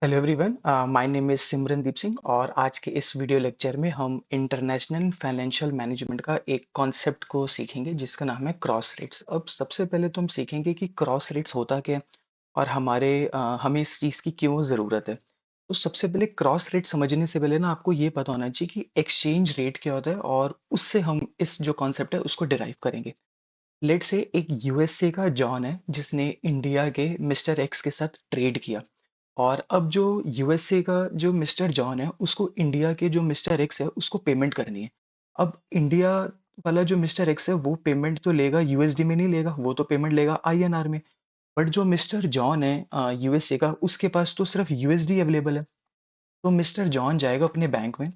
Hello everyone, my name is Simrandeep Singh और आज के इस वीडियो लेक्चर में हम इंटरनेशनल फाइनेंशियल मैनेजमेंट का एक कॉन्सेप्ट को सीखेंगे जिसका नाम है क्रॉस रेट्स। अब सबसे पहले तो हम सीखेंगे कि क्रॉस रेट्स होता क्या है और हमें इस चीज़ की क्यों ज़रूरत है। तो सबसे पहले क्रॉस रेट समझने से पहले ना आपको ये पता होना चाहिए कि एक्सचेंज रेट क्या होता है और उससे हम इस जो कॉन्सेप्ट है उसको डिराइव करेंगे। लेट से एक यूएसए का जॉन है जिसने इंडिया के मिस्टर एक्स के साथ ट्रेड किया और अब जो यूएसए का जो मिस्टर जॉन है उसको इंडिया के जो मिस्टर एक्स है उसको पेमेंट करनी है। अब इंडिया वाला जो मिस्टर एक्स है वो पेमेंट तो लेगा यूएसडी में नहीं लेगा, वो तो पेमेंट लेगा आईएनआर में। बट जो मिस्टर जॉन है यूएसए का उसके पास तो सिर्फ यूएसडी अवेलेबल है। तो मिस्टर जॉन जाएगा अपने बैंक में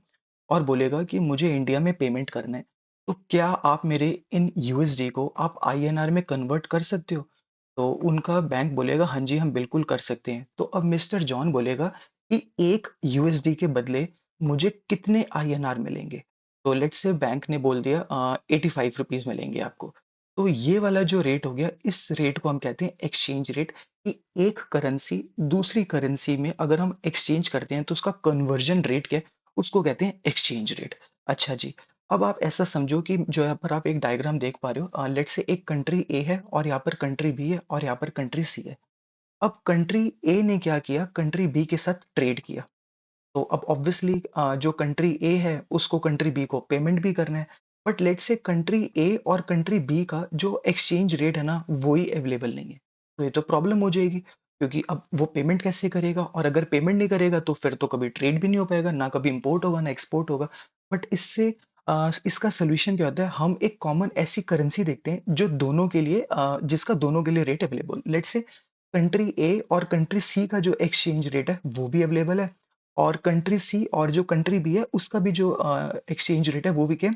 और बोलेगा कि मुझे इंडिया में पेमेंट करना है। तो क्या आप मेरे इन यूएसडी को आप आईएनआर में कन्वर्ट कर सकते हो? तो उनका बैंक बोलेगा हाँ जी, हम बिल्कुल कर सकते हैं। तो अब मिस्टर जॉन बोलेगा कि एक यूएसडी के बदले मुझे कितने आईएनआर मिलेंगे? तो लेट्स से बैंक ने बोल दिया 85 रुपीज मिलेंगे आपको। तो ये वाला जो रेट हो गया, इस रेट को हम कहते हैं एक्सचेंज रेट। कि एक करेंसी दूसरी करेंसी में अगर हम एक्सचेंज करते हैं तो उसका कन्वर्जन रेट क्या है, उसको कहते हैं एक्सचेंज रेट। अच्छा जी, अब आप ऐसा समझो कि जो यहाँ पर आप एक डायग्राम देख पा रहे हो, लेट्स से एक कंट्री ए है और यहाँ पर कंट्री बी है और यहाँ पर कंट्री सी है। अब कंट्री ए ने क्या किया, कंट्री बी के साथ ट्रेड किया। तो अब ऑब्वियसली जो कंट्री ए है उसको कंट्री बी को पेमेंट भी करना है। But let's say country A और कंट्री बी का जो एक्सचेंज रेट है ना वही अवेलेबल नहीं है। तो ये तो प्रॉब्लम हो जाएगी क्योंकि अब वो पेमेंट कैसे करेगा, और अगर पेमेंट नहीं करेगा तो फिर तो कभी ट्रेड भी नहीं हो पाएगा, ना कभी इंपोर्ट होगा ना एक्सपोर्ट होगा। बट इसका सोल्यूशन क्या होता है, हम एक कॉमन ऐसी करेंसी देखते हैं जो दोनों के लिए जिसका दोनों के लिए rate available. Let's say country A और कंट्री सी का जो एक्सचेंज रेट है वो भी अवेलेबल है, और कंट्री सी और जो कंट्री बी है उसका भी जो एक्सचेंज रेट है वो भी क्या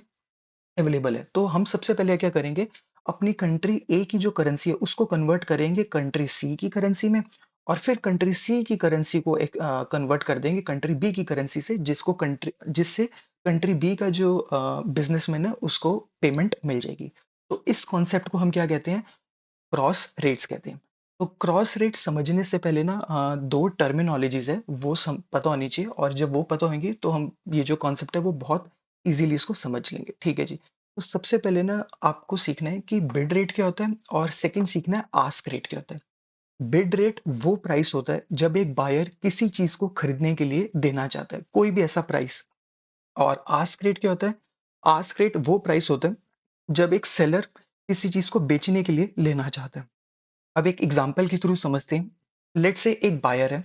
अवेलेबल है। तो हम सबसे पहले क्या करेंगे, अपनी कंट्री ए की जो करेंसी है उसको कन्वर्ट करेंगे कंट्री सी की करेंसी में, और फिर कंट्री सी की करेंसी को एक कन्वर्ट कर देंगे कंट्री बी की करेंसी से, जिससे कंट्री बी का जो बिजनेसमैन है उसको पेमेंट मिल जाएगी। तो इस कॉन्सेप्ट को हम क्या कहते हैं, क्रॉस रेट्स कहते हैं। तो क्रॉस रेट समझने से पहले ना दो टर्मिनोलॉजीज है वो पता होनी चाहिए, और जब वो पता होंगी तो हम ये जो कॉन्सेप्ट है वो बहुत इजीली इसको समझ लेंगे। ठीक है जी। तो सबसे पहले ना आपको सीखना है कि बिड रेट क्या होता है, और सेकंड सीखना है आस्क रेट क्या होता है। बिड रेट वो प्राइस होता है जब एक बायर किसी चीज को खरीदने के लिए देना चाहता है, कोई भी ऐसा प्राइस। और आस्क रेट क्या होता है, आस्क रेट वो प्राइस होता है जब एक सेलर किसी चीज को बेचने के लिए लेना चाहता है। अब एक एग्जांपल के थ्रू समझते हैं। लेट्स से एक बायर है,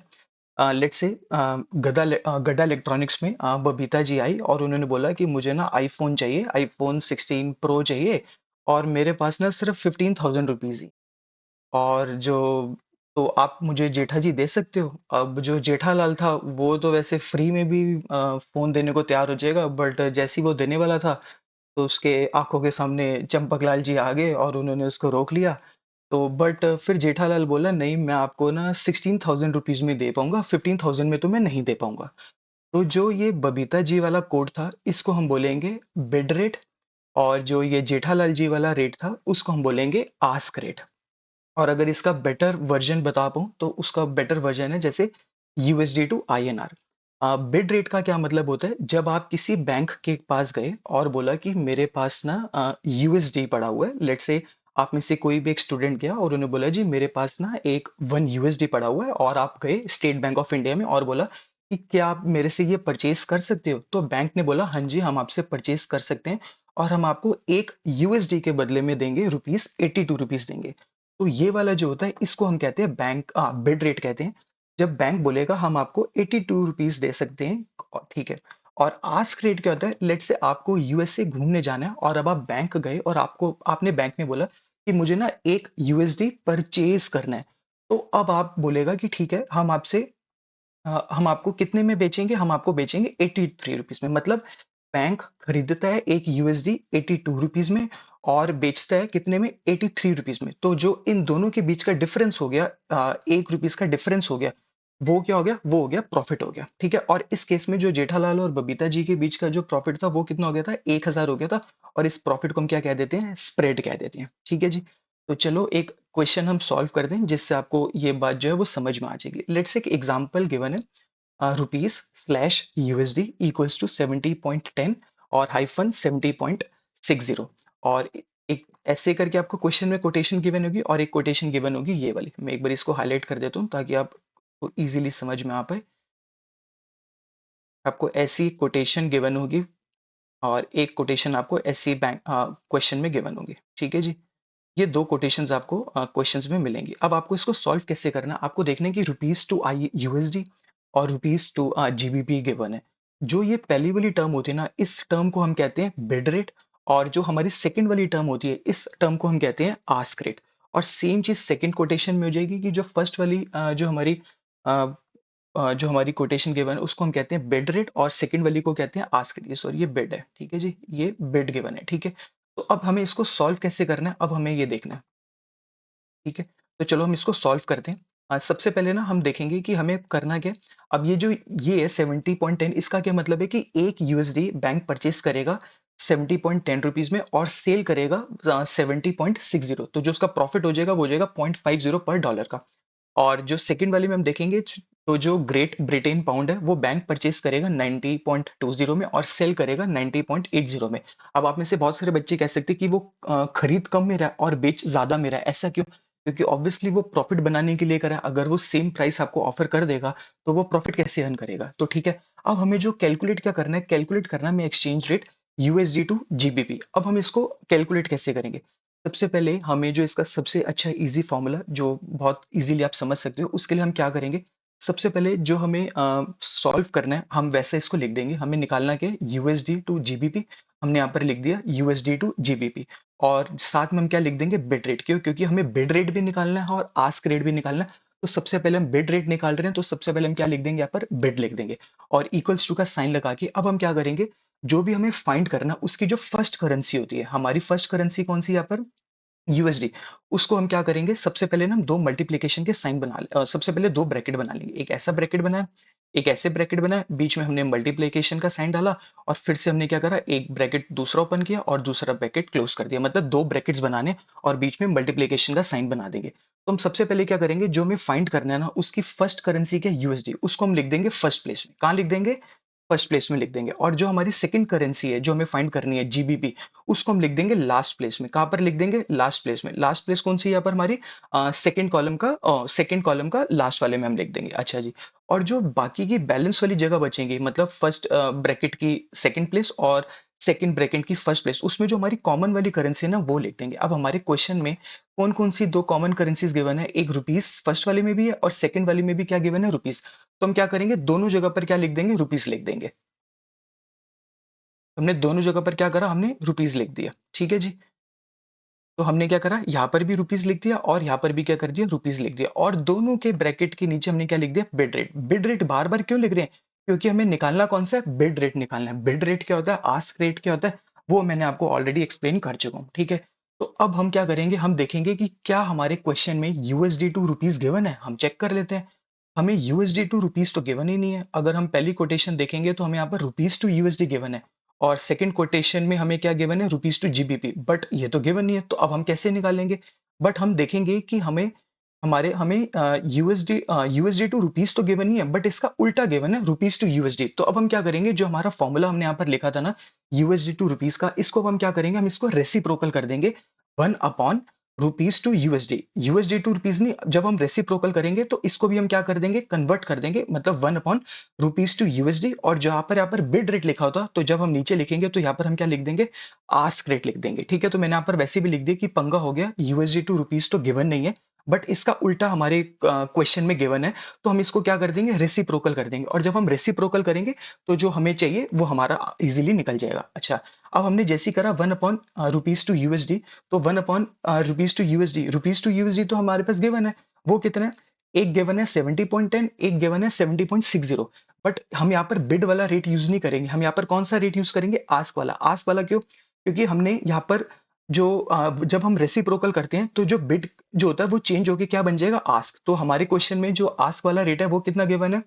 लेट्स से गड्ढा इलेक्ट्रॉनिक्स में बबीता जी आई और उन्होंने बोला कि मुझे ना आईफोन चाहिए, आईफोन 16 प्रो चाहिए, और मेरे पास ना सिर्फ 15,000 रुपीज ही। और जो तो आप मुझे जेठा जी दे सकते हो। अब जो जेठालाल था वो तो वैसे फ्री में भी फोन देने को तैयार हो जाएगा, बट जैसे ही वो देने वाला था तो उसके आंखों के सामने चंपकलाल जी आ गए और उन्होंने उसको रोक लिया। तो बट फिर जेठालाल बोला नहीं, मैं आपको ना 16,000 रुपीज में दे पाऊंगा, 15,000 में तो मैं नहीं दे पाऊंगा। तो जो ये बबीता जी वाला कोड था इसको हम बोलेंगे बिड रेट, और जो ये जेठालाल जी वाला रेट था उसको हम बोलेंगे आस्क रेट। और अगर इसका बेटर वर्जन बता पाऊँ तो उसका बेटर वर्जन है जैसे USD to INR. Bid rate का क्या मतलब होता है, जब आप किसी बैंक के पास गए और बोला कि मेरे पास ना यूएसडी पड़ा हुआ है। लेट्स से आप में से कोई भी एक स्टूडेंट गया और उन्होंने बोला जी मेरे पास ना एक 1 यूएसडी पड़ा हुआ है, और आप गए स्टेट बैंक ऑफ इंडिया में और बोला कि क्या आप मेरे से ये परचेज कर सकते हो। तो बैंक ने बोला हाँ जी, हम आपसे परचेज कर सकते हैं, और हम आपको एक यूएसडी के बदले में देंगे ₹82 देंगे। तो ये वाला जो होता है इसको हम कहते हैं बिड रेट कहते हैं। जब बैंक बोलेगा हम आपको ₹82 दे सकते हैं, ठीक है। और आस्क रेट क्या होता है, लेट से आपको यूएसए घूमने जाना है और अब आप बैंक गए और आपने बैंक में बोला कि मुझे ना एक यूएसडी परचेज करना है। तो अब आप बोलेगा कि ठीक है, हम आपको कितने में बेचेंगे, हम आपको बेचेंगे ₹83 में। मतलब बैंक खरीदता है एक यूएसडी ₹82 में और बेचता है कितने में, ₹83 में। तो जो इन दोनों के बीच का डिफरेंस हो गया, ₹1 का डिफरेंस हो गया, वो क्या हो गया, वो हो गया प्रॉफिट हो गया। ठीक है। और इस केस में जो जेठालाल और बबीता जी के बीच का जो प्रॉफिट था वो कितना हो गया था, 1,000 हो गया था। और इस प्रॉफिट को हम क्या कह देते हैं, स्प्रेड कह देते हैं। ठीक है जी। तो चलो एक क्वेश्चन हम सॉल्व कर दें जिससे आपको ये बात जो है वो समझ में आ जाएगी। लेट्स से एक एग्जांपल गिवन है, rupees slash USD equals to 70.10 और हाइफन 70.60, और एक ऐसे करके आपको क्वेश्चन में कोटेशन गिवन होगी और एक कोटेशन गिवन होगी ये वाली। मैं एक बार इसको हाईलाइट कर देता हूँ ताकि आपको इजीली समझ में आ पाए। आपको ऐसी कोटेशन गिवन होगी और एक कोटेशन आपको ऐसी बैंक क्वेश्चन में गिवन होगी, ठीक है जी। ये दो कोटेशंस आपको क्वेश्चंस में मिलेंगी। अब आपको इसको सॉल्व कैसे करना है, आपको देखना है कि रुपीज टू आई यूएसडी और रुपीज टू जीबीपी गिवन है। जो ये पहली वाली टर्म होती है ना, इस टर्म को हम कहते हैं बिड रेट, और जो हमारी सेकंड वाली टर्म होती है इस टर्म को हम कहते हैं आस्क रेट। और सेम चीज सेकंड कोटेशन में हो जाएगी कि जो फर्स्ट वाली जो हमारी कोटेशन गिवन है उसको हम कहते हैं बिड रेट, और सेकंड वाली को कहते हैं आस्क रेट। सॉरी, ये बिड है, ठीक है जी, ये बिड गिवन है, ठीक है। तो अब हमें इसको सॉल्व कैसे करना है, अब हमें ये देखना है, ठीक है। तो चलो हम इसको सॉल्व करते हैं। सबसे पहले ना हम देखेंगे कि हमें करना क्या है। अब ये है 70.10, इसका क्या मतलब है कि एक यूएसडी बैंक परचेस करेगा 70.10 रुपीज में और सेल करेगा 70.60। तो जो उसका प्रॉफिट हो जाएगा वो हो जाएगा 0.50 पर डॉलर का। और जो सेकंड वाली में हम देखेंगे तो जो ग्रेट ब्रिटेन पाउंड है वो बैंक परचेस करेगा 90.20 में और सेल करेगा 90.80 में। अब आप में से बहुत सारे बच्चे कह सकते हैं कि वो खरीद कम में रहा है और बेच ज्यादा में रहा है, ऐसा क्यों? क्योंकि ऑब्वियसली वो प्रॉफिट बनाने के लिए करा है। अगर वो सेम प्राइस आपको ऑफर कर देगा तो वो प्रॉफिट कैसे अर्न करेगा? तो ठीक है, अब हमें जो कैलकुलेट क्या करना है, कैलकुलेट करना है हमें exchange rate USD to GBP. अब हम इसको कैलकुलेट कैसे करेंगे? सबसे पहले हमें जो इसका सबसे अच्छा इजी फॉर्मूला जो बहुत इजीली आप समझ सकते हो, उसके लिए हम क्या करेंगे, सबसे पहले जो हमें सॉल्व करना है हम वैसे इसको लिख देंगे। हमें निकालना क्या है, यूएसडी टू जीबीपी। हमने यहाँ पर लिख दिया यूएसडी टू जीबीपी, और साथ में हम क्या लिख देंगे, बिड रेट। क्यों? क्योंकि हमें बिड रेट भी निकालना है और आस्क रेट भी निकालना है। तो सबसे पहले हम बिड रेट निकाल रहे हैं, तो सबसे पहले हम क्या लिख देंगे, यहाँ पर बिड लिख देंगे और इक्वल्स टू का साइन लगा के अब हम क्या करेंगे, जो भी हमें फाइंड करना उसकी जो फर्स्ट करेंसी होती है, हमारी फर्स्ट करेंसी कौन सी है यहाँ पर, यूएसडी। उसको हम क्या करेंगे, सबसे पहले ना हम दो मल्टीप्लिकेशन के साइन सबसे पहले दो ब्रैकेट बना लेंगे। एक ऐसा ब्रैकेट बनाया, एक ऐसे ब्रैकेट बनाया, बीच में हमने मल्टीप्लिकेशन का साइन डाला, और फिर से हमने क्या करा, एक ब्रैकेट दूसरा ओपन किया और दूसरा ब्रैकेट क्लोज कर दिया। मतलब दो ब्रैकेट्स बनाने और बीच में मल्टीप्लिकेशन का साइन बना देंगे। तो हम सबसे पहले क्या करेंगे, जो हमें फाइंड करना है ना उसकी फर्स्ट करेंसी क्या, यूएसडी, उसको हम लिख देंगे फर्स्ट प्लेस में। कहाँ लिख देंगे, फर्स्ट प्लेस में लिख देंगे। और जो हमारी सेकंड करेंसी है जो हमें फाइंड करनी है, जीबीपी, उसको हम लिख देंगे लास्ट प्लेस में। कहां पर लिख देंगे, लास्ट प्लेस में। लास्ट प्लेस कौन सी है यहाँ पर हमारी, सेकंड कॉलम का लास्ट वाले में हम लिख देंगे। अच्छा जी। और जो बाकी की बैलेंस वाली जगह बचेंगी, मतलब फर्स्ट ब्रैकेट की सेकंड प्लेस और सेकंड ब्रैकेट की फर्स्ट प्लेस, उसमें जो हमारी कॉमन वाली करेंसी है ना वो लिख देंगे। अब हमारे क्वेश्चन में कौन कौन सी दो कॉमन करेंसीज गिवन है, एक रुपीस फर्स्ट वाले में भी है और सेकंड वाले में भी क्या गिवन है, रुपीस। तो हम क्या करेंगे, दोनों जगह पर क्या लिख देंगे, रुपीस लिख देंगे। हमने दोनों जगह पर क्या करा, हमने रुपीस लिख दिया, ठीक है जी। तो हमने क्या करा, यहाँ पर भी रुपीस लिख दिया और यहाँ पर भी क्या कर दिया, रुपीस लिख दिया। और दोनों के ब्रैकेट के नीचे हमने क्या लिख दिया, बिड रेट। बिड रेट बार बार क्यों लिख रहे हैं, क्योंकि हमें निकालना कौन सा है, बिड रेट निकालना है। बिड रेट क्या होता है, आस्क रेट क्या होता है, वो मैंने आपको ऑलरेडी एक्सप्लेन कर चुका हूँ, ठीक है। तो अब हम क्या करेंगे, हम देखेंगे कि क्या हमारे क्वेश्चन में यूएसडी टू रुपीस गिवन है। हम चेक कर लेते हैं। हमें यूएसडी टू रुपीस तो गिवन ही नहीं है। अगर हम पहली कोटेशन देखेंगे तो हमें यहाँ पर रुपीस टू यूएसडी गिवन है, और सेकंड कोटेशन में हमें क्या गिवन है, रुपीस टू जीबीपी। बट ये तो गिवन नहीं है, तो अब हम कैसे निकालेंगे। बट हम देखेंगे कि हमें यूएसडी यूएसडी टू रुपीस तो गिवन नहीं है, बट इसका उल्टा गिवन है, रुपीस टू यूएसडी। तो अब हम क्या करेंगे, जो हमारा फॉर्मूला हमने यहाँ पर लिखा था ना, यूएसडी टू रुपीस का, इसको अब हम क्या करेंगे, हम इसको रेसिप्रोकल कर देंगे, 1 upon rupees to USD. USD to rupees नहीं, जब हम रेसिप्रोकल करेंगे तो इसको भी हम क्या कर देंगे, कन्वर्ट कर देंगे, मतलब 1 अपॉन रुपीस टू यूएसडी। और जो यहाँ पर बिड रेट लिखा होता, तो जब हम नीचे लिखेंगे तो यहाँ पर हम क्या लिख देंगे, आस्क रेट लिख देंगे, ठीक है। तो मैंने यहाँ पर वैसे भी लिख दिया कि पंगा हो गया, यूएसडी टू रुपीस तो गिवन नहीं है, बट इसका उल्टा हमारे क्वेश्चन में गिवन है। तो हम इसको क्या कर देंगे, रेसिप्रोकल कर देंगे, और जब हम रेसिप्रोकल करेंगे तो जो हमें चाहिए वो हमारा इजीली निकल जाएगा। अच्छा, अब हमने जैसी करा 1 अपॉन रुपीस टू यूएसडी, तो 1 अपॉन रुपीस टू यूएसडी तो हमारे पास गिवन है, वो कितना है, एक गिवन है 70.10, एक गिवन है 70.60। बट हम यहाँ पर बिड वाला रेट यूज नहीं करेंगे, हम यहाँ पर कौन सा रेट यूज करेंगे, आस्क वाला। आस्क वाला क्यों, क्योंकि हमने यहाँ पर जब हम रेसिप्रोकल करते हैं तो जो बिड जो होता है वो चेंज होके क्या बन जाएगा, आस्क। तो हमारे क्वेश्चन में जो आस्क वाला रेट है वो कितना गिवन है,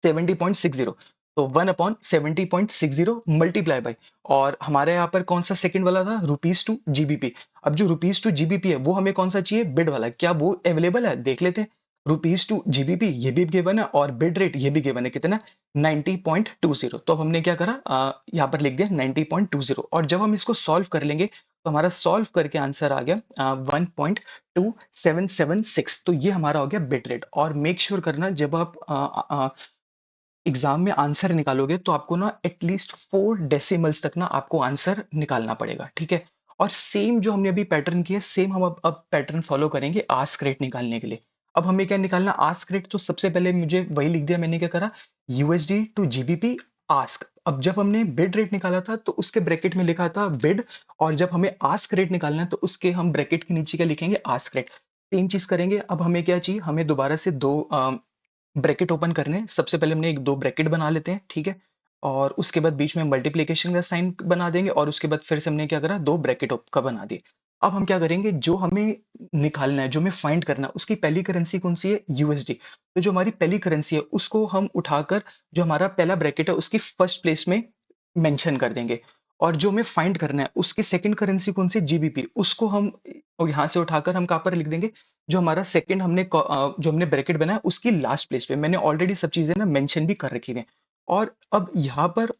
70.60। तो 1/70.60 मल्टीप्लाई बाय, और हमारे यहाँ पर कौन सा सेकंड वाला था, रुपीज टू जीबीपी। अब जो रुपीज टू जीबीपी है वो हमें कौन सा चाहिए, बिड वाला, क्या वो अवेलेबल है, देख लेते हैं। रुपीज टू जीबीपी ये भी गिवन है और बिड रेट ये भी गिवन है, कितना, 90.20। तो अब हमने क्या करा, यहाँ पर लिख दिया 90.20, और जब हम इसको सॉल्व कर लेंगे तो हमारा सॉल्व करके आंसर आ गया 1.2776। तो ये हमारा हो गया बिट रेट। और मेक श्योर करना जब आप एग्जाम में आंसर निकालोगे तो आपको ना एटलीस्ट 4 डेसिमल्स तक ना आपको आंसर निकालना पड़ेगा, ठीक है। और सेम जो हमने अभी पैटर्न किया, सेम हम अब पैटर्न फॉलो करेंगे आस्क रेट निकालने के लिए। अब हमें क्या निकालना, आस्क रेट, तो सबसे पहले मुझे वही लिख दिया मैंने, क्या करा, यूएसडी टू जीबीपी आस्क। अब जब हमने बिड रेट निकाला था तो उसके ब्रैकेट में लिखा था बिड, और जब हमें आस्क रेट निकालना है तो उसके हम ब्रैकेट के नीचे क्या लिखेंगे, आस्क रेट। सेम चीज करेंगे। अब हमें क्या चाहिए, हमें दोबारा से दो ब्रैकेट ओपन करने हैं। सबसे पहले हमने एक दो ब्रैकेट बना लेते हैं, ठीक है। और उसके बाद बीच में मल्टीप्लिकेशन का साइन बना देंगे, और उसके बाद फिर से हमने क्या करा, दो ब्रैकेट का बना दिए। अब हम क्या करेंगे, जो हमें निकालना है, जो हमें फाइंड करना है, उसकी पहली करेंसी कौन सी है, यूएसडी। तो जो हमारी पहली करेंसी है उसको हम उठाकर जो हमारा पहला ब्रैकेट है उसकी फर्स्ट प्लेस में मेंशन कर देंगे। और जो हमें फाइंड करना है उसकी सेकंड करेंसी कौन सी, जीबीपी, उसको हम और यहाँ से उठाकर हम कहाँ पर लिख देंगे, जो हमारा सेकंड जो हमने ब्रैकेट बनाया उसकी लास्ट प्लेस पे। मैंने ऑलरेडी सब चीजें ना मेंशन भी कर रखी हैं। और अब यहाँ पर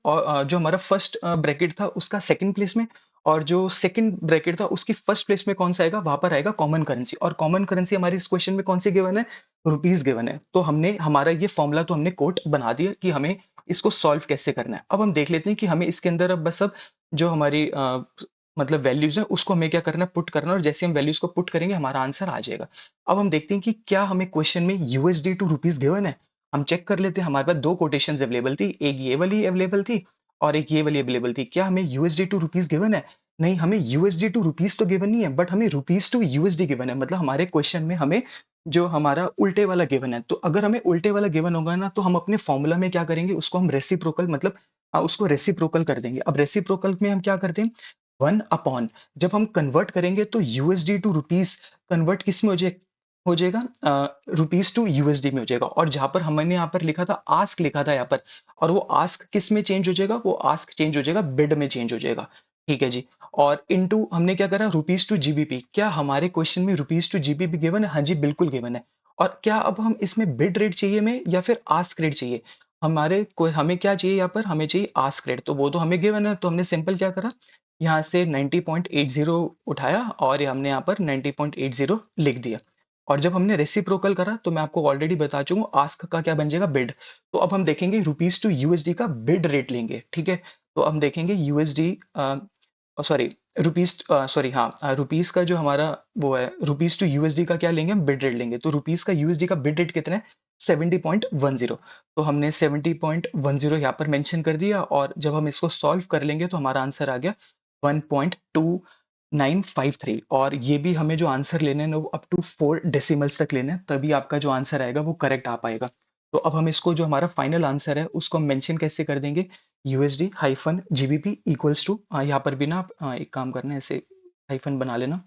जो हमारा फर्स्ट ब्रैकेट था उसका सेकंड प्लेस में, और जो सेकंड ब्रैकेट था उसकी फर्स्ट प्लेस में कौन सा आएगा, वहां पर आएगा कॉमन करेंसी। और कॉमन करेंसी हमारी इस क्वेश्चन में कौन सी गिवन है, रुपीज गिवन है। तो हमने हमारा ये फॉर्मूला तो हमने कोट बना दिया कि हमें इसको सॉल्व कैसे करना है। अब हम देख लेते हैं कि हमें इसके अंदर अब बस अब जो हमारी मतलब वैल्यूज है उसको हमें क्या करना है, पुट करना है, और जैसे हम वैल्यूज को पुट करेंगे हमारा आंसर आ जाएगा। अब हम देखते हैं कि क्या हमें क्वेश्चन में यूएसडी टू रुपीज गिवन है। हम चेक कर लेते हैं, हमारे पास दो कोटेशन अवेलेबल थी, एक ये वाली अवेलेबल थी और एक ये वाली अवेलेबल थी। क्या हमें यूएसडी टू रुपीज गिवन है, नहीं, हमें यूएसडी टू रुपीज तो गिवन नहीं है, बट हमें रुपीज टू यूएसडी गिवन है। मतलब हमारे क्वेश्चन में हमें जो हमारा उल्टे वाला गिवन है। तो अगर हमें उल्टे वाला गिवन होगा ना तो हम अपने फॉर्मूला में क्या करेंगे, उसको हम रेसिप्रोकल, मतलब उसको रेसिप्रोकल कर देंगे। अब रेसिप्रोकल में हम क्या करते हैं, 1/, जब हम कन्वर्ट करेंगे तो यूएसडी टू रुपीज कन्वर्ट किस में हो जाएगा, रुपीज टू यूएसडी में हो जाएगा। और जहां पर हमने यहाँ पर लिखा था आस्क, लिखा था यहाँ पर, और वो आस्क किस में चेंज हो जाएगा, वो आस्क चेंज हो जाएगा बिड में चेंज हो जाएगा, ठीक है जी। और इनटू हमने क्या करा, रुपीज टू जीबीपी। क्या हमारे क्वेश्चन में रुपीज टू जीबीपी गिवन है, हाँ जी बिल्कुल गिवन है। और क्या अब हम इसमें बिड रेट चाहिए हमें या फिर आस्क रेट चाहिए, हमें क्या चाहिए, यहाँ पर हमें चाहिए आस्क रेट। तो वो तो हमें गिवन है, तो हमने सिंपल क्या करा, यहाँ से 90.80 उठाया और ये हमने यहाँ पर 90.80 लिख दिया। और जब हमने रेसिप्रोकल करा तो मैं आपको ऑलरेडी बता चुका हूँ आस्क का क्या बन जाएगा, बिड। तो अब हम देखेंगे रुपीज टू यूएसडी का बिड रेट लेंगे, ठीक है। तो हम देखेंगे यूएसडी, सॉरी, रुपीज, सॉरी, हाँ, रुपीज का जो हमारा वो है, रुपीज टू यूएसडी का क्या लेंगे, हम बिड रेट लेंगे। तो रुपीज का यूएसडी का बिड रेट कितना है, 70.10। तो हमने 70.10 यहाँ पर मेंशन कर दिया, और जब हम इसको सॉल्व कर लेंगे तो हमारा आंसर आ गया 1.2953। और ये भी हमें जो आंसर लेने हैं ना, वो अप टू 4 डेसिमल्स तक लेना है, तभी आपका जो आंसर आएगा वो करेक्ट आ पाएगा। तो अब हम इसको, जो हमारा फाइनल आंसर है उसको हम मेंशन कैसे कर देंगे, USD hyphen GBP equals to, यहाँ पर भी ना आप एक काम करना है, ऐसे हाइफन बना लेना,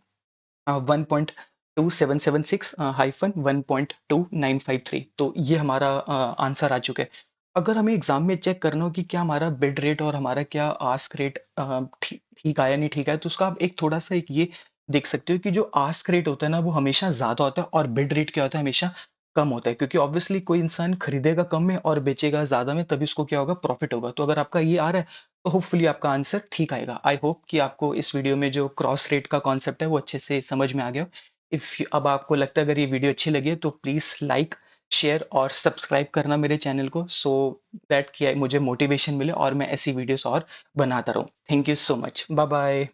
1.2776 हाइफन 1.2953। तो ये हमारा आंसर आ चुका है। अगर हमें एग्जाम में चेक करना हो कि क्या हमारा बिड रेट और हमारा क्या आस्क रेट ठीक ठीक आया नहीं ठीक है, तो उसका आप एक थोड़ा सा एक ये देख सकते हो कि जो आस्क रेट होता है ना वो हमेशा ज्यादा होता है, और बिड रेट क्या होता है, हमेशा कम होता है। क्योंकि ऑब्वियसली कोई इंसान खरीदेगा कम में और बेचेगा ज्यादा में, तभी उसको क्या होगा, प्रॉफिट होगा। तो अगर आपका ये आ रहा है तो होपफुली आपका आंसर ठीक आएगा। आई होप कि आपको इस वीडियो में जो क्रॉस रेट का कॉन्सेप्ट है वो अच्छे से समझ में आ गया हो। इफ अब आपको लगता है अगर ये वीडियो अच्छी लगी है तो प्लीज लाइक, शेयर और सब्सक्राइब करना मेरे चैनल को, सो दैट कि मुझे मोटिवेशन मिले और मैं ऐसी वीडियोस और बनाता रहूं। Thank you so much, bye bye.